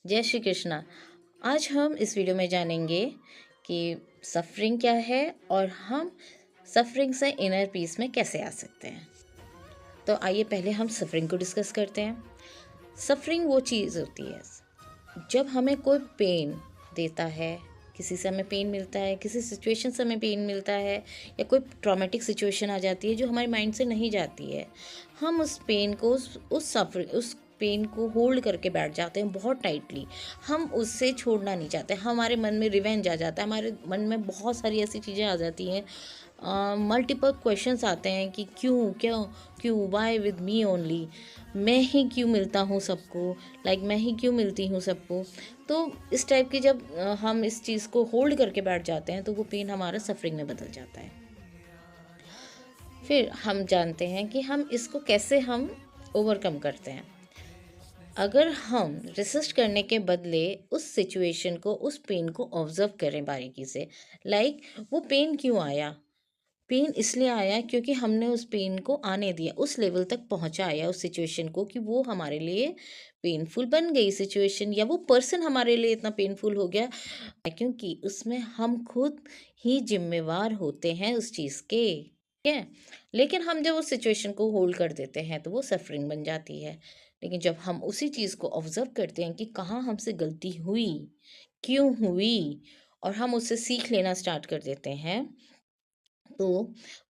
जय श्री कृष्णा। आज हम इस वीडियो में जानेंगे कि सफ़रिंग क्या है और हम सफ़रिंग से इनर पीस में कैसे आ सकते हैं। तो आइए पहले हम सफ़रिंग को डिस्कस करते हैं। सफ़रिंग वो चीज़ होती है जब हमें कोई पेन देता है, किसी से हमें पेन मिलता है, किसी सिचुएशन से हमें पेन मिलता है, या कोई ट्रॉमेटिक सिचुएशन आ जाती है जो हमारे माइंड से नहीं जाती है। हम उस पेन को उस पेन को होल्ड करके बैठ जाते हैं बहुत टाइटली। हम उससे छोड़ना नहीं चाहते। हमारे मन में रिवेंज आ जाता है, हमारे मन में बहुत सारी ऐसी चीज़ें आ जाती हैं। मल्टीपल क्वेश्चंस आते हैं कि क्यों क्यों क्यों, वाई विद मी ओनली, मैं ही क्यों मिलता हूँ सबको, मैं ही क्यों मिलती हूँ सबको। तो इस टाइप की जब हम इस चीज़ को होल्ड करके बैठ जाते हैं तो वो पेन हमारा सफरिंग में बदल जाता है। फिर हम जानते हैं कि हम इसको कैसे हम ओवरकम करते हैं। अगर हम रेसिस्ट करने के बदले उस सिचुएशन को, उस पेन को ऑब्जर्व करें बारीकी से। वो पेन क्यों आया? पेन इसलिए आया क्योंकि हमने उस पेन को आने दिया, उस लेवल तक पहुंचाया उस सिचुएशन को कि वो हमारे लिए पेनफुल बन गई सिचुएशन, या वो पर्सन हमारे लिए इतना पेनफुल हो गया क्योंकि उसमें हम खुद ही जिम्मेवार होते हैं उस चीज़ के। ठीक है। लेकिन हम जब उस सिचुएशन को होल्ड कर देते हैं तो वो सफरिंग बन जाती है। लेकिन जब हम उसी चीज़ को ऑब्जर्व करते हैं कि कहाँ हमसे गलती हुई, क्यों हुई, और हम उससे सीख लेना स्टार्ट कर देते हैं, तो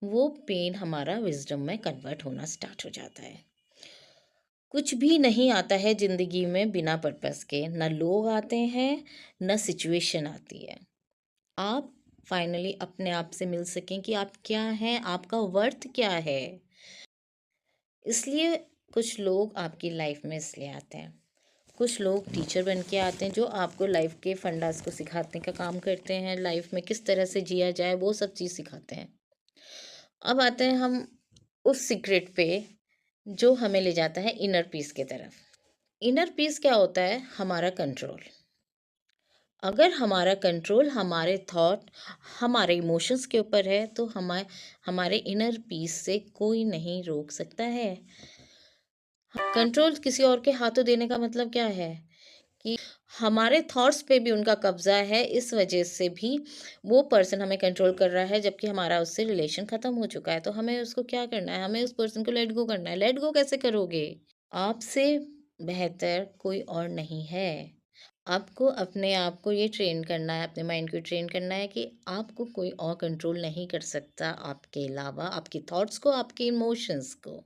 वो पेन हमारा विजडम में कन्वर्ट होना स्टार्ट हो जाता है। कुछ भी नहीं आता है ज़िंदगी में बिना पर्पस के। ना लोग आते हैं, ना सिचुएशन आती है। आप फाइनली अपने आप से मिल सकें कि आप क्या हैं, आपका वर्थ क्या है। इसलिए कुछ लोग आपकी लाइफ में इसलिए आते हैं। कुछ लोग टीचर बन के आते हैं जो आपको लाइफ के फंडास को सिखाने का काम करते हैं, लाइफ में किस तरह से जिया जाए वो सब चीज़ सिखाते हैं। अब आते हैं हम उस सीक्रेट पे जो हमें ले जाता है इनर पीस की तरफ। इनर पीस क्या होता है? हमारा कंट्रोल। अगर हमारा कंट्रोल हमारे थॉट, हमारे इमोशंस के ऊपर है तो हमारे इनर पीस से कोई नहीं रोक सकता है। कंट्रोल किसी और के हाथों देने का मतलब क्या है कि हमारे थॉट्स पे भी उनका कब्जा है। इस वजह से भी वो पर्सन हमें कंट्रोल कर रहा है जबकि हमारा उससे रिलेशन ख़त्म हो चुका है। तो हमें उसको क्या करना है? हमें उस पर्सन को लेट गो करना है। लेट गो कैसे करोगे? आपसे बेहतर कोई और नहीं है। आपको अपने आप को ये ट्रेन करना है, अपने माइंड को ट्रेन करना है कि आपको कोई और कंट्रोल नहीं कर सकता आपके अलावा, आपकी थॉट्स को, आपके इमोशंस को।